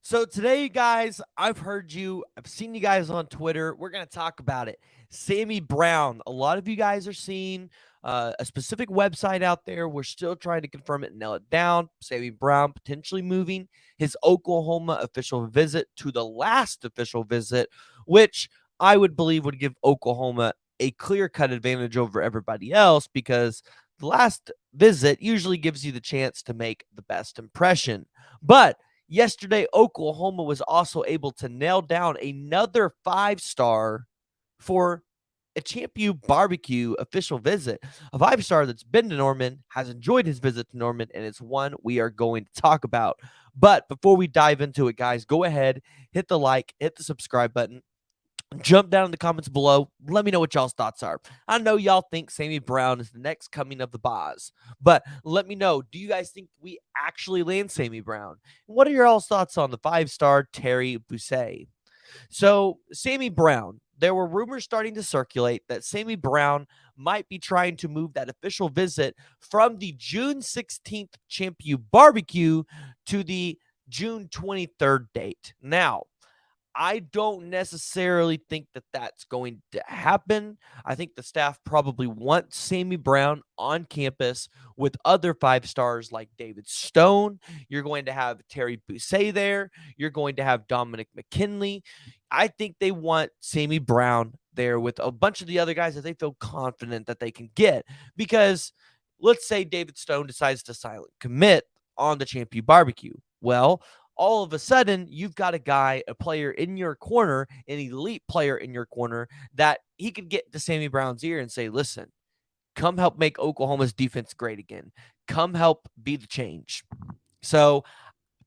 So today, guys, I've heard you. I've seen you guys on Twitter. We're going to talk about it. Sammy Brown. A lot of you guys are seeing a specific website out there. We're still trying to confirm it and nail it down. Sammy Brown potentially moving his Oklahoma official visit to the last official visit, which I would believe would give Oklahoma a clear-cut advantage over everybody else because the last visit usually gives you the chance to make the best impression. But yesterday, Oklahoma was also able to nail down another 5-star for a ChampUBBQ official visit. A 5-star that's been to Norman, has enjoyed his visit to Norman, and it's one we are going to talk about. But before we dive into it, guys, go ahead, hit the like, hit the subscribe button. Jump down in the comments below. Let me know what y'all's thoughts are. I know y'all think Sammy Brown is the next coming of the Boz, but let me know. Do you guys think we actually land Sammy Brown? What are your all's thoughts on the 5-star Terry Bussey? So, Sammy Brown, there were rumors starting to circulate that Sammy Brown might be trying to move that official visit from the June 16th ChampUBBQ to the June 23rd date. Now, I don't necessarily think that that's going to happen. I think the staff probably wants Sammy Brown on campus with other 5-stars like David Stone. You're going to have Terry Bussey there. You're going to have Dominic McKinley. I think they want Sammy Brown there with a bunch of the other guys that they feel confident that they can get. Because let's say David Stone decides to silent commit on the ChampUBBQ. Well, all of a sudden you've got a player in your corner, an elite player in your corner that he could get to Sammy Brown's ear and say, listen, come help make Oklahoma's defense great again. Come help be the change. So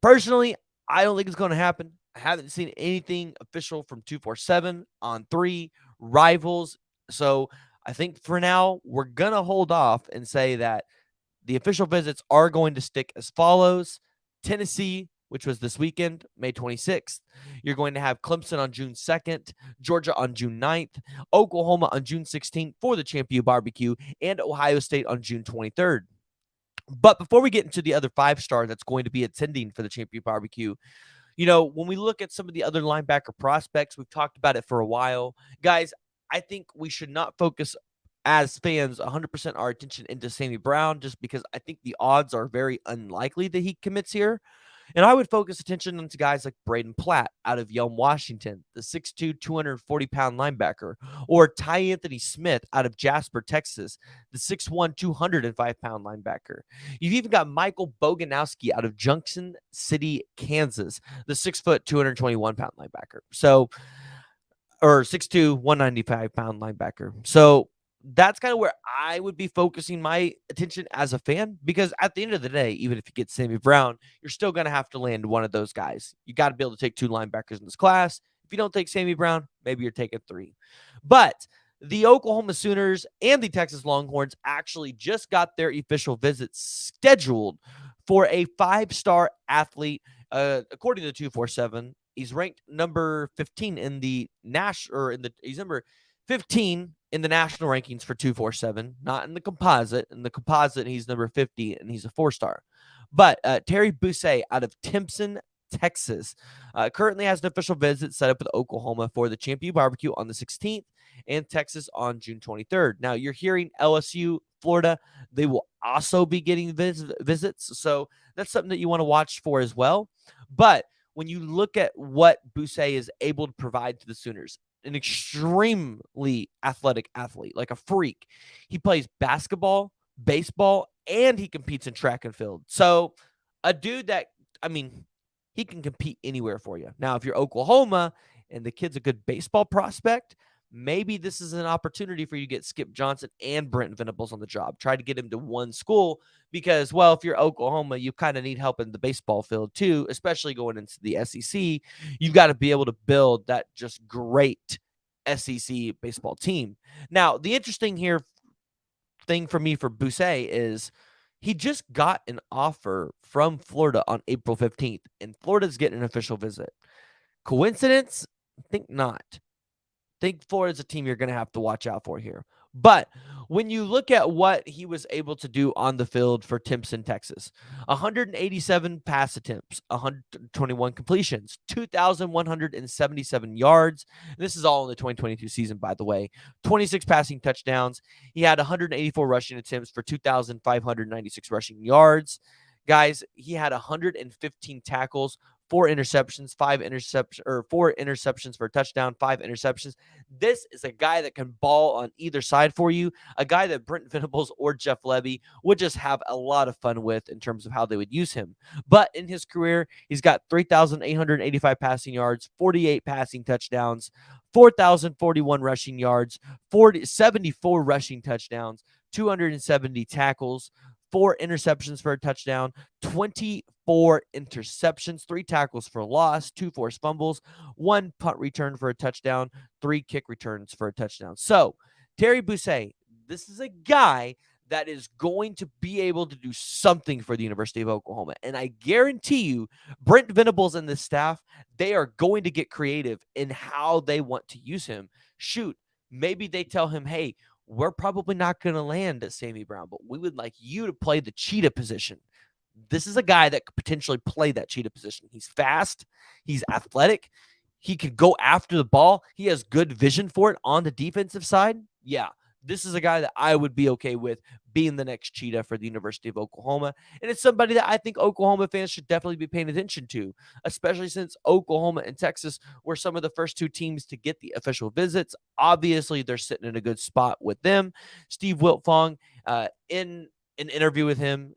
personally, I don't think it's going to happen. I haven't seen anything official from 247 on 3 rivals. So I think for now, we're going to hold off and say that the official visits are going to stick as follows. Tennessee, which was this weekend, May 26th. You're going to have Clemson on June 2nd, Georgia on June 9th, Oklahoma on June 16th for the ChampUBBQ, and Ohio State on June 23rd. But before we get into the other 5-star that's going to be attending for the ChampUBBQ, when we look at some of the other linebacker prospects, we've talked about it for a while. Guys, I think we should not focus as fans 100% our attention into Sammy Brown just because I think the odds are very unlikely that he commits here. And I would focus attention onto guys like Braden Platt out of Yelm, Washington, the 6'2", 240-pound linebacker, or Ty Anthony Smith out of Jasper, Texas, the 6'1", 205-pound linebacker. You've even got Michael Boganowski out of Junction City, Kansas, the 6', 221-pound linebacker. So, or 6'2", 195-pound linebacker. So that's kind of where I would be focusing my attention as a fan, because at the end of the day, even if you get Sammy Brown, you're still going to have to land one of those guys. You got to be able to take 2 linebackers in this class. If you don't take Sammy Brown, maybe you're taking 3. But the Oklahoma Sooners and the Texas Longhorns actually just got their official visits scheduled for a 5-star athlete. According to 247, he's ranked number 15 in the he's number 15 in the national rankings for 247, not in the composite. In the composite, he's number 50, and he's a 4-star. But Terry Bussey out of Timpton, Texas, currently has an official visit set up with Oklahoma for the ChampUBBQ on the 16th and Texas on June 23rd. Now, you're hearing LSU, Florida, they will also be getting visits. So that's something that you want to watch for as well. But when you look at what Bussey is able to provide to the Sooners, an extremely athletic athlete, like a freak. He plays basketball, baseball, and he competes in track and field. So a dude that, he can compete anywhere for you. Now, if you're Oklahoma and the kid's a good baseball prospect, maybe this is an opportunity for you to get Skip Johnson and Brent Venables on the job. Try to get him to one school because, well, if you're Oklahoma, you kind of need help in the baseball field too, especially going into the SEC. You've got to be able to build that just great SEC baseball team. Now, the interesting thing for me for Bussey is he just got an offer from Florida on April 15th, and Florida's getting an official visit. Coincidence? I think not. Think Florida's a team you're going to have to watch out for here. But when you look at what he was able to do on the field for Timpton, Texas, 187 pass attempts, 121 completions, 2,177 yards. This is all in the 2022 season, by the way. 26 passing touchdowns. He had 184 rushing attempts for 2,596 rushing yards. Guys, he had 115 tackles, four interceptions, four interceptions for a touchdown, five interceptions. This is a guy that can ball on either side for you, a guy that Brent Venables or Jeff Levy would just have a lot of fun with in terms of how they would use him. But in his career, he's got 3,885 passing yards, 48 passing touchdowns, 4,041 rushing yards, 74 rushing touchdowns, 270 tackles, four interceptions for a touchdown, 24 interceptions, three tackles for loss, two forced fumbles, one punt return for a touchdown, three kick returns for a touchdown. So, Terry Bussey, this is a guy that is going to be able to do something for the University of Oklahoma. And I guarantee you, Brent Venables and the staff, they are going to get creative in how they want to use him. Shoot, maybe they tell him, hey, we're probably not going to land at Sammy Brown, but we would like you to play the cheetah position. This is a guy that could potentially play that cheetah position. He's fast. He's athletic. He could go after the ball. He has good vision for it on the defensive side. Yeah, this is a guy that I would be okay with being the next cheetah for the University of Oklahoma. And it's somebody that I think Oklahoma fans should definitely be paying attention to, especially since Oklahoma and Texas were some of the first two teams to get the official visits. Obviously, they're sitting in a good spot with them. Steve Wiltfong, in an interview with him,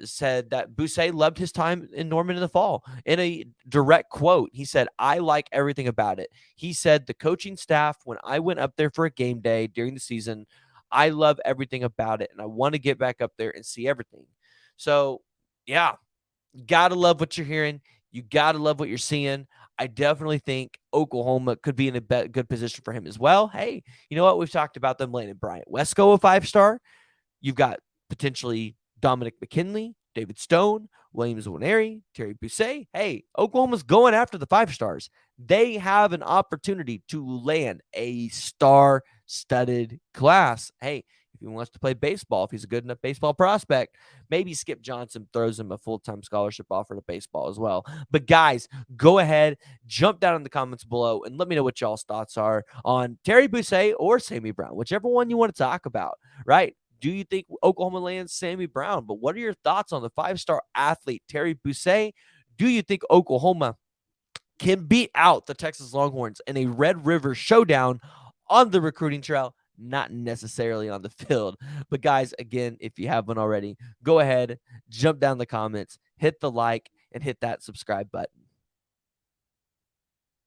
said that Bussey loved his time in Norman in the fall. In a direct quote, he said, I like everything about it. He said, the coaching staff, when I went up there for a game day during the season, I love everything about it, and I want to get back up there and see everything. So, yeah, you got to love what you're hearing. You got to love what you're seeing. I definitely think Oklahoma could be in a good position for him as well. Hey, you know what? We've talked about them landing Bryant Wesco, a 5-star. You've got potentially Dominic McKinley, David Stone, Williams Nwaneri, Terry Bussey. Hey, Oklahoma's going after the 5-stars. They have an opportunity to land a star-studded class. Hey, if he wants to play baseball, if he's a good enough baseball prospect, maybe Skip Johnson throws him a full-time scholarship offer to baseball as well. But guys, go ahead, jump down in the comments below, and let me know what y'all's thoughts are on Terry Bussey or Sammy Brown, whichever one you want to talk about, right? Do you think Oklahoma lands Sammy Brown? But what are your thoughts on the 5-star athlete, Terry Bussey? Do you think Oklahoma can beat out the Texas Longhorns in a Red River showdown on the recruiting trail? Not necessarily on the field. But guys, again, if you haven't already, go ahead, jump down in the comments, hit the like, and hit that subscribe button.